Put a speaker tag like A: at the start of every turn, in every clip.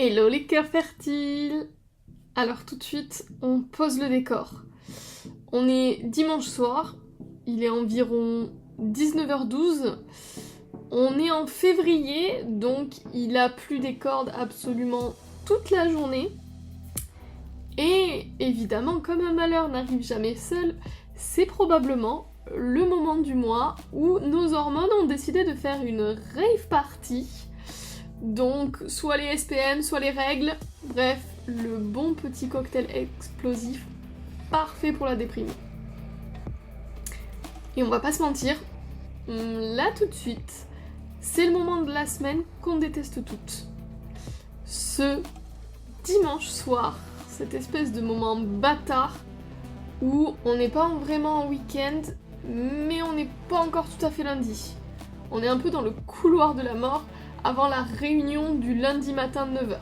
A: Hello les cœurs fertiles! Alors tout de suite, on pose le décor. On est dimanche soir, il est environ 19h12. On est en février, donc il a plu des cordes absolument toute la journée. Et évidemment, comme un malheur n'arrive jamais seul, c'est probablement le moment du mois où nos hormones ont décidé de faire une rave party. Donc, soit les SPM, soit les règles, bref, le bon petit cocktail explosif, parfait pour la déprime. Et on va pas se mentir, là tout de suite, c'est le moment de la semaine qu'on déteste toutes. Ce dimanche soir, cette espèce de moment bâtard où on n'est pas vraiment en week-end, mais on n'est pas encore tout à fait lundi. On est un peu dans le couloir de la mort, avant la réunion du lundi matin de 9h.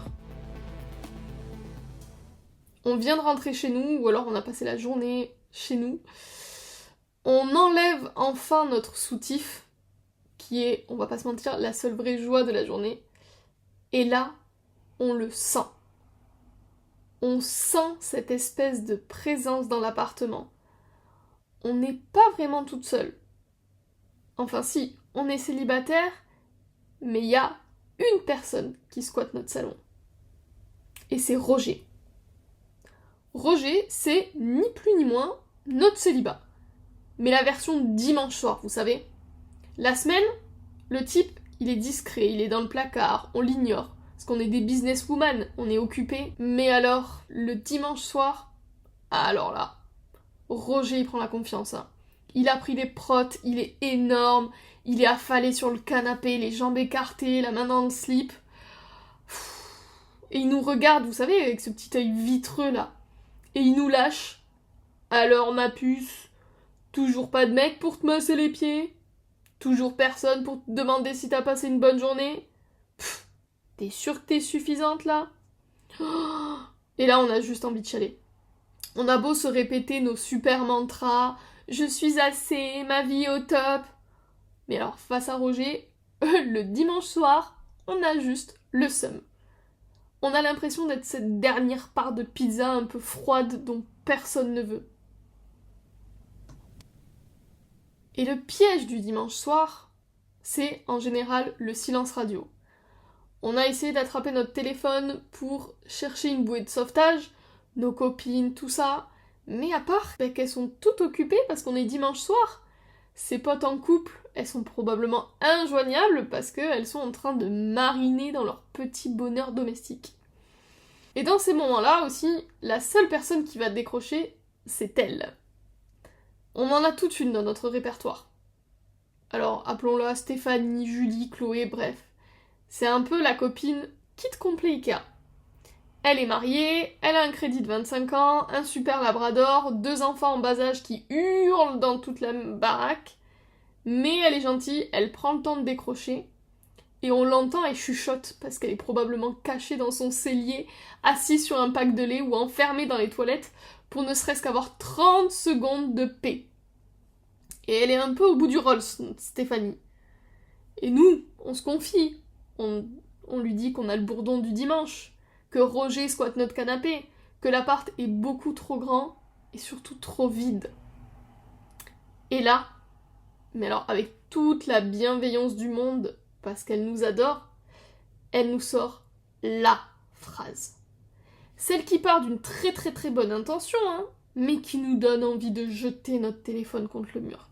A: On vient de rentrer chez nous, ou alors on a passé la journée chez nous. On enlève enfin notre soutif, qui est, on va pas se mentir, la seule vraie joie de la journée. Et là, on le sent. On sent cette espèce de présence dans l'appartement. On n'est pas vraiment toute seule. Enfin si, on est célibataire, mais il y a une personne qui squatte notre salon. Et c'est Roger. Roger, c'est ni plus ni moins notre célibat. Mais la version dimanche soir, vous savez. La semaine, le type, il est discret, il est dans le placard, on l'ignore. Parce qu'on est des businesswomen, on est occupés. Mais alors, le dimanche soir, alors là, Roger, il prend la confiance. Hein. Il a pris des prottes, il est énorme, il est affalé sur le canapé, les jambes écartées, la main dans le slip. Et il nous regarde, vous savez, avec ce petit œil vitreux là. Et il nous lâche. Alors ma puce, toujours pas de mec pour te masser les pieds? Toujours personne pour te demander si t'as passé une bonne journée? Pff, t'es sûre que t'es suffisante là? Et là on a juste envie de chialer. On a beau se répéter nos super mantras, je suis assez, ma vie est au top. Mais alors face à Roger, le dimanche soir, on a juste le seum. On a l'impression d'être cette dernière part de pizza un peu froide dont personne ne veut. Et le piège du dimanche soir, c'est en général le silence radio. On a essayé d'attraper notre téléphone pour chercher une bouée de sauvetage, nos copines, tout ça, mais à part qu'elles sont toutes occupées parce qu'on est dimanche soir, ses potes en couple, elles sont probablement injoignables parce qu'elles sont en train de mariner dans leur petit bonheur domestique. Et dans ces moments-là aussi, la seule personne qui va décrocher, c'est elle. On en a toute une dans notre répertoire. Alors, appelons-la Stéphanie, Julie, Chloé, bref. C'est un peu la copine kit complet Ikea. Elle est mariée, elle a un crédit de 25 ans, un super labrador, 2 enfants en bas âge qui hurlent dans toute la baraque, mais elle est gentille, elle prend le temps de décrocher, et on l'entend, elle chuchote, parce qu'elle est probablement cachée dans son cellier, assise sur un pack de lait ou enfermée dans les toilettes, pour ne serait-ce qu'avoir 30 secondes de paix. Et elle est un peu au bout du rôle, Stéphanie. Et nous, on se confie. On lui dit qu'on a le bourdon du dimanche, que Roger squatte notre canapé, que l'appart est beaucoup trop grand et surtout trop vide. Et là, mais alors avec toute la bienveillance du monde, parce qu'elle nous adore, elle nous sort la phrase. Celle qui part d'une très très très bonne intention, hein, mais qui nous donne envie de jeter notre téléphone contre le mur.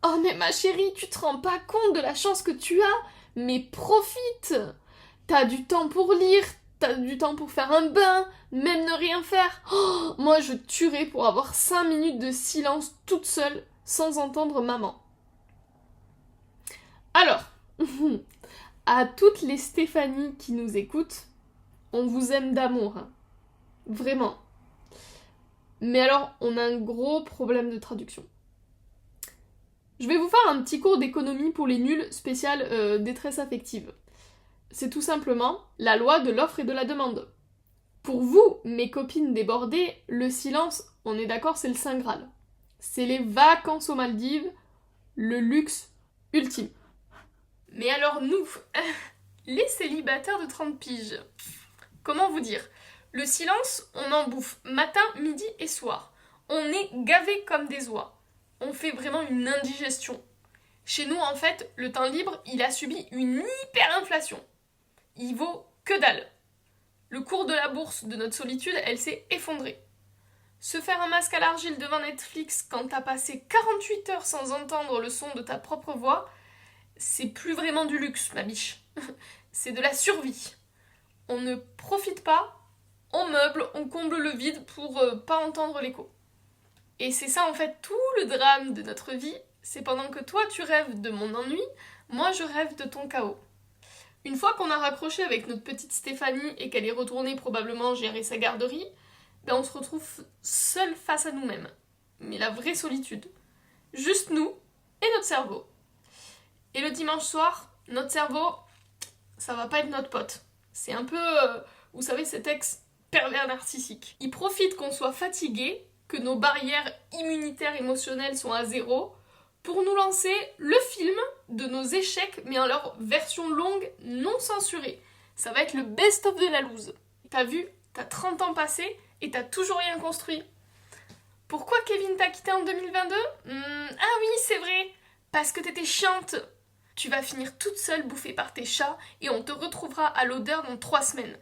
A: Oh mais ma chérie, tu te rends pas compte de la chance que tu as? Mais profite! T'as du temps pour lire, t'as du temps pour faire un bain, même ne rien faire. Oh, moi je tuerais pour avoir 5 minutes de silence toute seule, sans entendre maman. Alors, à toutes les Stéphanie qui nous écoutent, on vous aime d'amour. Hein. Vraiment. Mais alors, on a un gros problème de traduction. Je vais vous faire un petit cours d'économie pour les nuls spécial détresse affective. C'est tout simplement la loi de l'offre et de la demande. Pour vous, mes copines débordées, le silence, on est d'accord, c'est le Saint Graal. C'est les vacances aux Maldives, le luxe ultime. Mais alors nous, Les célibataires de 30 piges. Comment vous dire? Le silence, on en bouffe matin, midi et soir. On est gavés comme des oies. On fait vraiment une indigestion. Chez nous, en fait, le temps libre, il a subi une hyperinflation. Il vaut que dalle. Le cours de la bourse de notre solitude, elle s'est effondrée. Se faire un masque à l'argile devant Netflix quand t'as passé 48 heures sans entendre le son de ta propre voix, c'est plus vraiment du luxe, ma biche. C'est de la survie. On ne profite pas, on meuble, on comble le vide pour pas entendre l'écho. Et c'est ça en fait tout le drame de notre vie, c'est pendant que toi tu rêves de mon ennui, moi je rêve de ton chaos. Une fois qu'on a raccroché avec notre petite Stéphanie et qu'elle est retournée probablement gérer sa garderie, ben on se retrouve seul face à nous-mêmes. Mais la vraie solitude. Juste nous et notre cerveau. Et le dimanche soir, notre cerveau, ça va pas être notre pote. C'est un peu, vous savez, cet ex pervers narcissique. Il profite qu'on soit fatigué, que nos barrières immunitaires émotionnelles sont à zéro, pour nous lancer le film de nos échecs, mais en leur version longue, non censurée. Ça va être le best-of de la loose. T'as vu, t'as 30 ans passés et t'as toujours rien construit. Pourquoi Kevin t'a quitté en 2022 Ah oui, c'est vrai, parce que t'étais chiante. Tu vas finir toute seule bouffée par tes chats et on te retrouvera à l'odeur dans 3 semaines.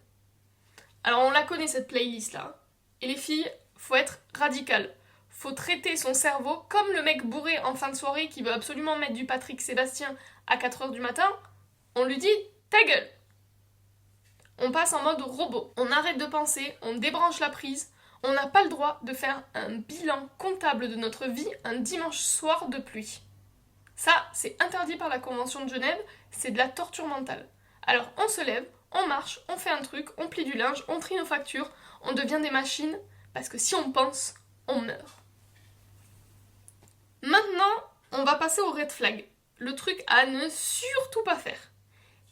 A: Alors on la connaît cette playlist là. Et les filles, faut être radical. Faut traiter son cerveau comme le mec bourré en fin de soirée qui veut absolument mettre du Patrick Sébastien à 4h du matin. On lui dit ta gueule. On passe en mode robot. On arrête de penser, on débranche la prise. On n'a pas le droit de faire un bilan comptable de notre vie un dimanche soir de pluie. Ça, c'est interdit par la Convention de Genève, c'est de la torture mentale. Alors on se lève, on marche, on fait un truc, on plie du linge, on trie nos factures, on devient des machines, parce que si on pense, on meurt. Maintenant, on va passer au red flag. Le truc à ne surtout pas faire.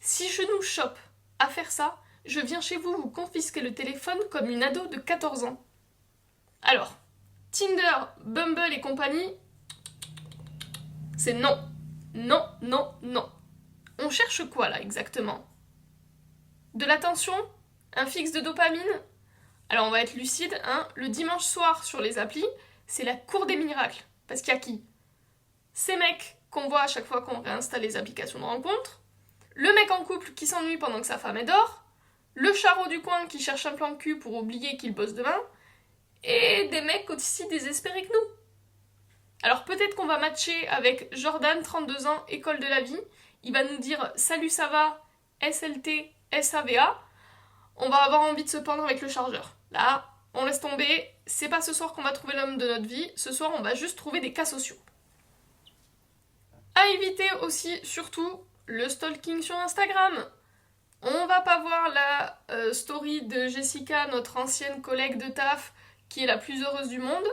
A: Si je nous chope à faire ça, je viens chez vous confisquer le téléphone comme une ado de 14 ans. Alors, Tinder, Bumble et compagnie, c'est non. Non, non, non. On cherche quoi là exactement? De l'attention? Un fixe de dopamine? Alors on va être lucide, hein, le dimanche soir sur les applis, c'est la cour des miracles. Parce qu'il y a qui? Ces mecs qu'on voit à chaque fois qu'on réinstalle les applications de rencontre, le mec en couple qui s'ennuie pendant que sa femme est dehors, le charreau du coin qui cherche un plan de cul pour oublier qu'il bosse demain, et des mecs aussi désespérés que nous. Alors peut-être qu'on va matcher avec Jordan, 32 ans, école de la vie, il va nous dire salut ça va, SLT, SAVA, on va avoir envie de se pendre avec le chargeur. Là, on laisse tomber, c'est pas ce soir qu'on va trouver l'homme de notre vie, ce soir on va juste trouver des cas sociaux. À éviter aussi, surtout, le stalking sur Instagram. On va pas voir la story de Jessica, notre ancienne collègue de taf, qui est la plus heureuse du monde,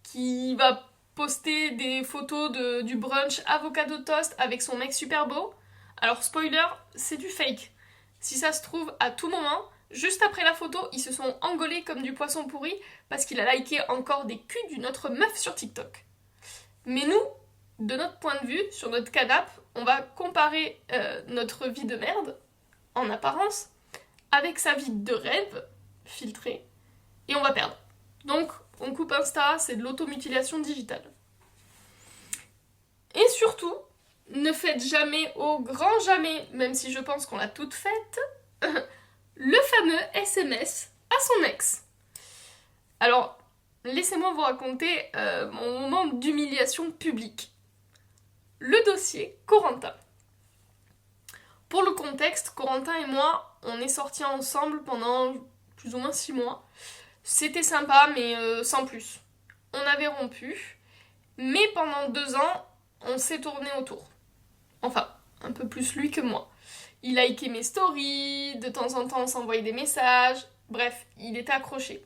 A: qui va poster des photos du brunch avocado toast avec son mec super beau. Alors spoiler, c'est du fake. Si ça se trouve, à tout moment, juste après la photo, ils se sont engaulés comme du poisson pourri parce qu'il a liké encore des culs d'une autre meuf sur TikTok. Mais nous, de notre point de vue, sur notre canapé, on va comparer notre vie de merde, en apparence, avec sa vie de rêve, filtrée, et on va perdre. Donc, on coupe Insta, c'est de l'automutilation digitale. Et surtout, ne faites jamais, au grand jamais, même si je pense qu'on l'a toute faite, le fameux SMS à son ex. Alors, laissez-moi vous raconter mon moment d'humiliation publique. Le dossier Corentin. Pour le contexte, Corentin et moi, on est sortis ensemble pendant plus ou moins 6 mois. C'était sympa, mais sans plus. On avait rompu, mais pendant 2 ans, on s'est tourné autour. Enfin, un peu plus lui que moi. Il likait mes stories, de temps en temps on s'envoyait des messages, bref, il était accroché.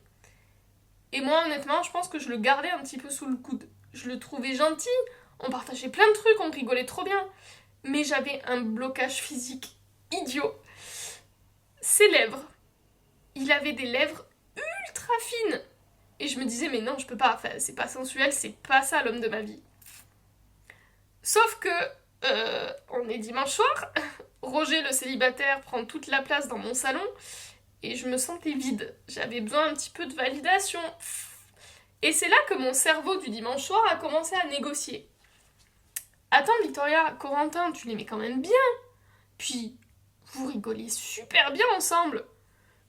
A: Et moi, honnêtement, je pense que je le gardais un petit peu sous le coude. Je le trouvais gentil, on partageait plein de trucs, on rigolait trop bien. Mais j'avais un blocage physique idiot. Ses lèvres. Il avait des lèvres ultra fines. Et je me disais, mais non, je peux pas, enfin, c'est pas sensuel, c'est pas ça l'homme de ma vie. Sauf que, on est dimanche soir, Roger le célibataire prend toute la place dans mon salon et je me sentais vide. J'avais besoin un petit peu de validation. Et c'est là que mon cerveau du dimanche soir a commencé à négocier. Attends Victoria, Corentin, tu l'aimais quand même bien. Puis, vous rigoliez super bien ensemble.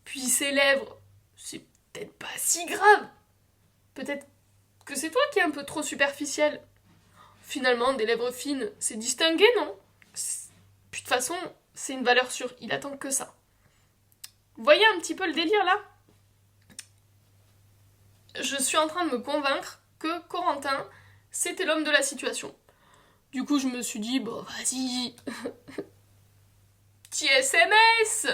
A: Puis ses lèvres, c'est peut-être pas si grave. Peut-être que c'est toi qui es un peu trop superficiel. Finalement, des lèvres fines, c'est distingué, non? Puis de toute façon, c'est une valeur sûre, il attend que ça. Vous voyez un petit peu le délire là? Je suis en train de me convaincre que Corentin, c'était l'homme de la situation. Du coup, je me suis dit, bon, vas-y, petit SMS.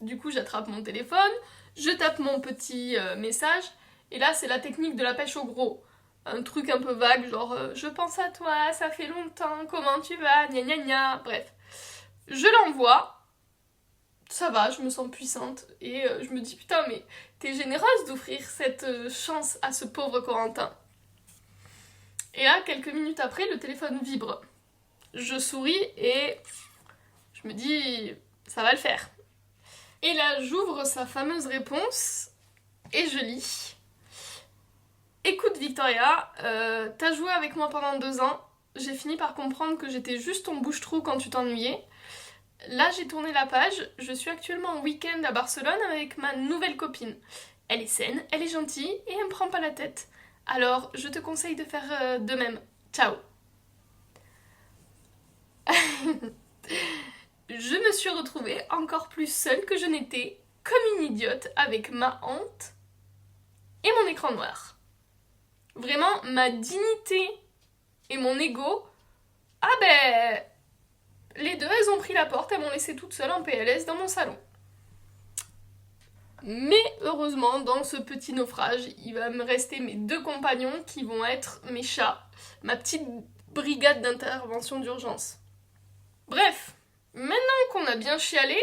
A: Du coup, j'attrape mon téléphone, je tape mon petit message, et là, c'est la technique de la pêche au gros. Un truc un peu vague, genre je pense à toi, ça fait longtemps, comment tu vas, gna gna gna, bref. Je l'envoie, ça va, je me sens puissante, et je me dis putain, mais t'es généreuse d'offrir cette chance à ce pauvre Corentin. Et là, quelques minutes après, le téléphone vibre. Je souris et je me dis ça va le faire. Et là, j'ouvre sa fameuse réponse et je lis. Écoute Victoria, t'as joué avec moi pendant 2 ans, j'ai fini par comprendre que j'étais juste ton bouche-trou quand tu t'ennuyais. Là j'ai tourné la page, je suis actuellement en week-end à Barcelone avec ma nouvelle copine. Elle est saine, elle est gentille et elle me prend pas la tête. Alors je te conseille de faire de même. Ciao. Je me suis retrouvée encore plus seule que je n'étais, comme une idiote, avec ma honte et mon écran noir. Vraiment, ma dignité et mon ego, ah ben, les deux, elles ont pris la porte, elles m'ont laissée toute seule en PLS dans mon salon. Mais heureusement, dans ce petit naufrage, il va me rester mes 2 compagnons qui vont être mes chats, ma petite brigade d'intervention d'urgence. Bref, maintenant qu'on a bien chialé,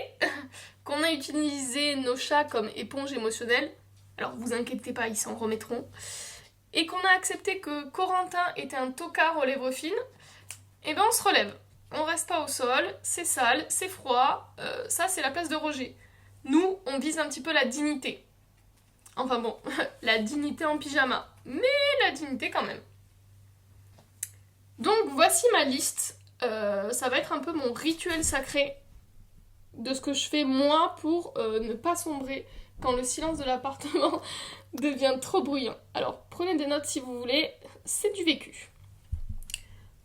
A: qu'on a utilisé nos chats comme éponge émotionnelle, alors vous inquiétez pas, ils s'en remettront, et qu'on a accepté que Corentin était un tocard aux lèvres fines, et ben on se relève. On reste pas au sol, c'est sale, c'est froid, ça c'est la place de Roger. Nous, on vise un petit peu la dignité. Enfin bon, la dignité en pyjama, mais la dignité quand même. Donc voici ma liste. Ça va être un peu mon rituel sacré de ce que je fais moi pour ne pas sombrer quand le silence de l'appartement devient trop bruyant. Alors prenez des notes si vous voulez, c'est du vécu.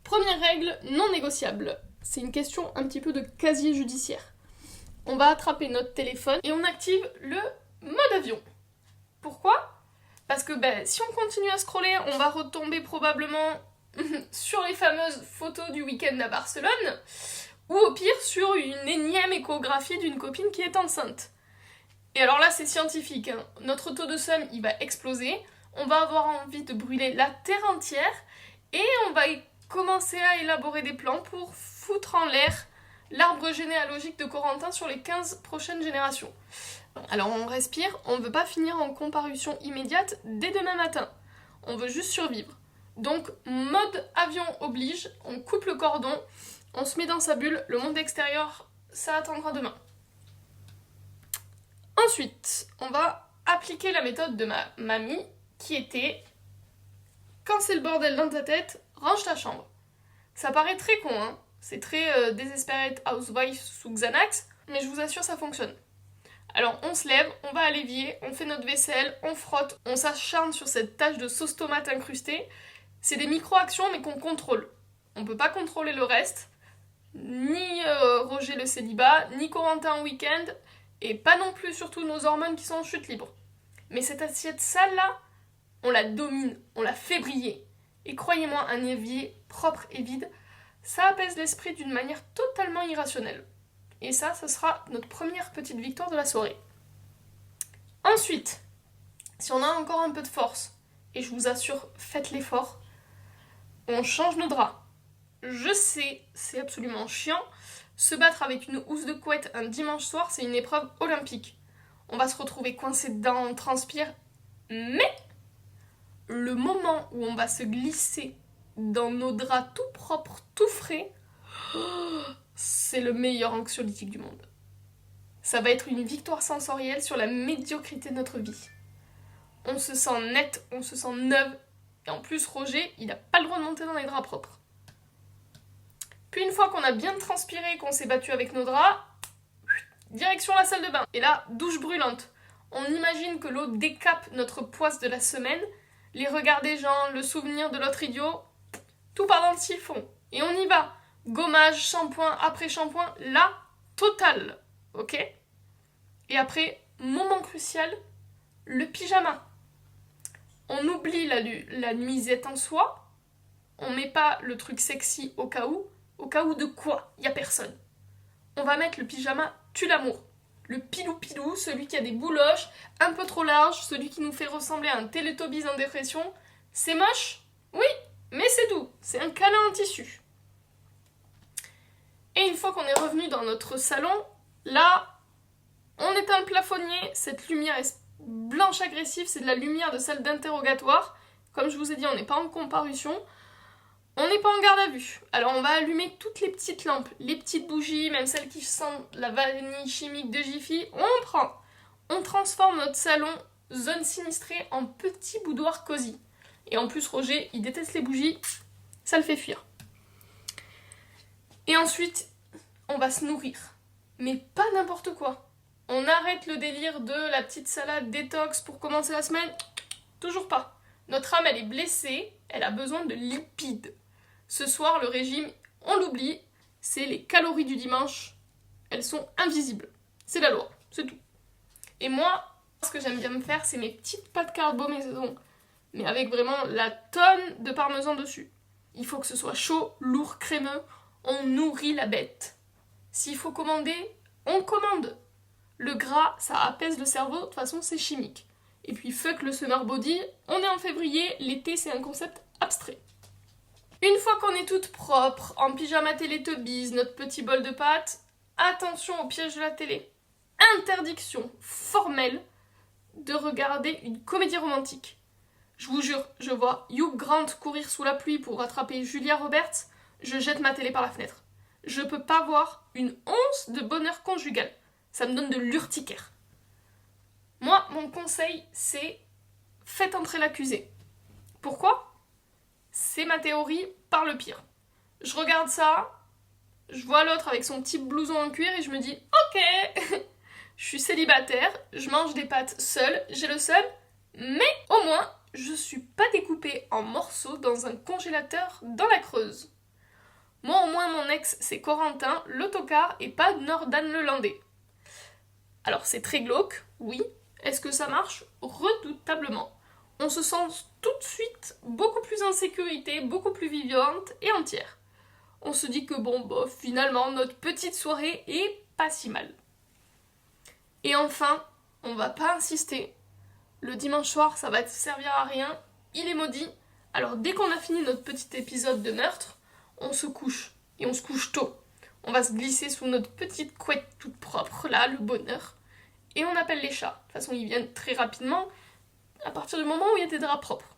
A: Première règle non négociable, c'est une question un petit peu de casier judiciaire. On va attraper notre téléphone et on active le mode avion. Pourquoi ? Parce que si on continue à scroller, on va retomber probablement sur les fameuses photos du week-end à Barcelone, ou au pire sur une énième échographie d'une copine qui est enceinte. Et alors là c'est scientifique, hein. Notre taux de seum il va exploser, on va avoir envie de brûler la terre entière, et on va commencer à élaborer des plans pour foutre en l'air l'arbre généalogique de Corentin sur les 15 prochaines générations. Alors on respire, on ne veut pas finir en comparution immédiate dès demain matin. On veut juste survivre. Donc mode avion oblige, on coupe le cordon, on se met dans sa bulle, le monde extérieur, ça attendra demain. Ensuite, on va appliquer la méthode de ma mamie qui était quand c'est le bordel dans ta tête, range ta chambre. Ça paraît très con, hein. C'est très Desperate Housewives sous Xanax, mais je vous assure ça fonctionne. Alors on se lève, on va à l'évier, on fait notre vaisselle, on frotte, on s'acharne sur cette tache de sauce tomate incrustée. C'est des micro-actions mais qu'on contrôle. On peut pas contrôler le reste, ni Roger le célibat, ni Corentin en week-end, et pas non plus surtout nos hormones qui sont en chute libre. Mais cette assiette sale là, on la domine, on la fait briller. Et croyez-moi, un évier propre et vide, ça apaise l'esprit d'une manière totalement irrationnelle. Et ça sera notre première petite victoire de la soirée. Ensuite, si on a encore un peu de force, et je vous assure, faites l'effort, on change nos draps. Je sais, c'est absolument chiant, se battre avec une housse de couette un dimanche soir, c'est une épreuve olympique. On va se retrouver coincé dedans, on transpire, mais le moment où on va se glisser dans nos draps tout propres, tout frais, c'est le meilleur anxiolytique du monde. Ça va être une victoire sensorielle sur la médiocrité de notre vie. On se sent net, on se sent neuve, et en plus Roger, il n'a pas le droit de monter dans les draps propres. Puis une fois qu'on a bien transpiré, qu'on s'est battu avec nos draps, direction la salle de bain. Et là, douche brûlante. On imagine que l'eau décape notre poisse de la semaine, les regards des gens, le souvenir de l'autre idiot, tout part dans le siphon. Et on y va. Gommage, shampoing, après shampoing, la totale. Ok ? Et après, moment crucial, le pyjama. On oublie la nuisette en soi, on met pas le truc sexy au cas où de quoi ? Y a personne. On va mettre le pyjama tue l'amour. Le pilou-pilou, celui qui a des bouloches, un peu trop large, celui qui nous fait ressembler à un Teletubbies en dépression. C'est moche ? Oui, mais c'est doux, c'est un câlin en tissu. Et une fois qu'on est revenu dans notre salon, là, on éteint le plafonnier, cette lumière est blanche agressive, c'est de la lumière de salle d'interrogatoire. Comme je vous ai dit, on n'est pas en comparution, on n'est pas en garde à vue. Alors on va allumer toutes les petites lampes, les petites bougies, même celles qui sentent la vanille chimique de Jiffy, on prend. On transforme notre salon, zone sinistrée, en petit boudoir cosy. Et en plus Roger, il déteste les bougies, ça le fait fuir. Et ensuite, on va se nourrir. Mais pas n'importe quoi. On arrête le délire de la petite salade détox pour commencer la semaine. Toujours pas. Notre âme, elle est blessée, elle a besoin de lipides. Ce soir, le régime, on l'oublie, c'est les calories du dimanche. Elles sont invisibles. C'est la loi, c'est tout. Et moi, ce que j'aime bien me faire, c'est mes petites pâtes carbo maison. Mais avec vraiment la tonne de parmesan dessus. Il faut que ce soit chaud, lourd, crémeux. On nourrit la bête. S'il faut commander, on commande. Le gras, ça apaise le cerveau, de toute façon c'est chimique. Et puis fuck le summer body, on est en février, l'été c'est un concept abstrait. Une fois qu'on est toutes propres, en pyjama Teletubbies, notre petit bol de pâtes, attention au piège de la télé. Interdiction formelle de regarder une comédie romantique. Je vous jure, je vois Hugh Grant courir sous la pluie pour rattraper Julia Roberts, je jette ma télé par la fenêtre. Je peux pas voir une once de bonheur conjugal. Ça me donne de l'urticaire. Moi, mon conseil, c'est faites entrer l'accusé. Pourquoi ? C'est ma théorie par le pire. Je regarde ça, je vois l'autre avec son petit blouson en cuir et je me dis « Ok, je suis célibataire, je mange des pâtes seule, j'ai le seum, mais au moins, je suis pas découpée en morceaux dans un congélateur dans la Creuse. » Moi, au moins, mon ex, c'est Corentin, l'autocar et pas Nordan le Landais. Alors, c'est très glauque, oui. Est-ce que ça marche ? Redoutablement. On se sent tout de suite beaucoup plus en sécurité, beaucoup plus vivante et entière. On se dit que finalement, notre petite soirée est pas si mal. Et enfin, on va pas insister. Le dimanche soir, ça va te servir à rien. Il est maudit. Alors, dès qu'on a fini notre petit épisode de meurtre, on se couche. Et on se couche tôt. On va se glisser sous notre petite couette toute propre, là, le bonheur. Et on appelle les chats. De toute façon, ils viennent très rapidement, à partir du moment où il y a des draps propres.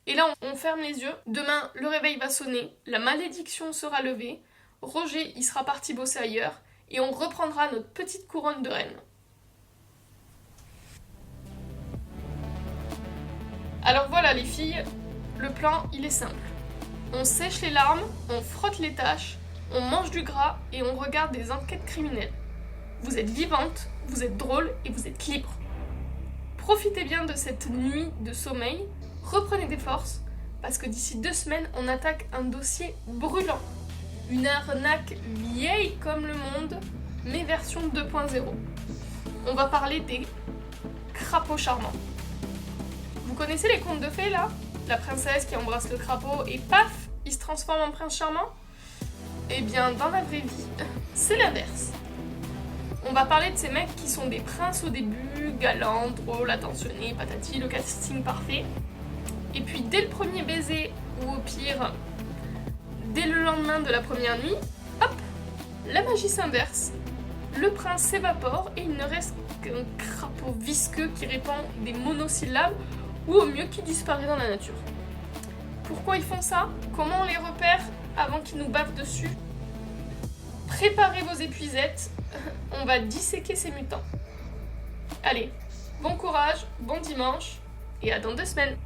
A: Et là, on ferme les yeux. Demain, le réveil va sonner, la malédiction sera levée, Roger, il sera parti bosser ailleurs, et on reprendra notre petite couronne de reine. Alors voilà les filles, le plan, il est simple. On sèche les larmes, on frotte les taches, on mange du gras et on regarde des enquêtes criminelles. Vous êtes vivante, vous êtes drôle et vous êtes libre. Profitez bien de cette nuit de sommeil, reprenez des forces, parce que d'ici 2 semaines, on attaque un dossier brûlant. Une arnaque vieille comme le monde, mais version 2.0. On va parler des crapauds charmants. Vous connaissez les contes de fées là ? La princesse qui embrasse le crapaud et paf, il se transforme en prince charmant ? Eh bien, dans la vraie vie, c'est l'inverse. On va parler de ces mecs qui sont des princes au début, galants, drôles, attentionnés, patati, le casting parfait. Et puis dès le premier baiser, ou au pire, dès le lendemain de la première nuit, hop, la magie s'inverse. Le prince s'évapore et il ne reste qu'un crapaud visqueux qui répand des monosyllabes ou au mieux qui disparaît dans la nature. Pourquoi ils font ça ? Comment on les repère avant qu'ils nous bavent dessus ? préparez vos épuisettes, on va disséquer ces mutants. Allez, bon courage, bon dimanche, et à dans 2 semaines.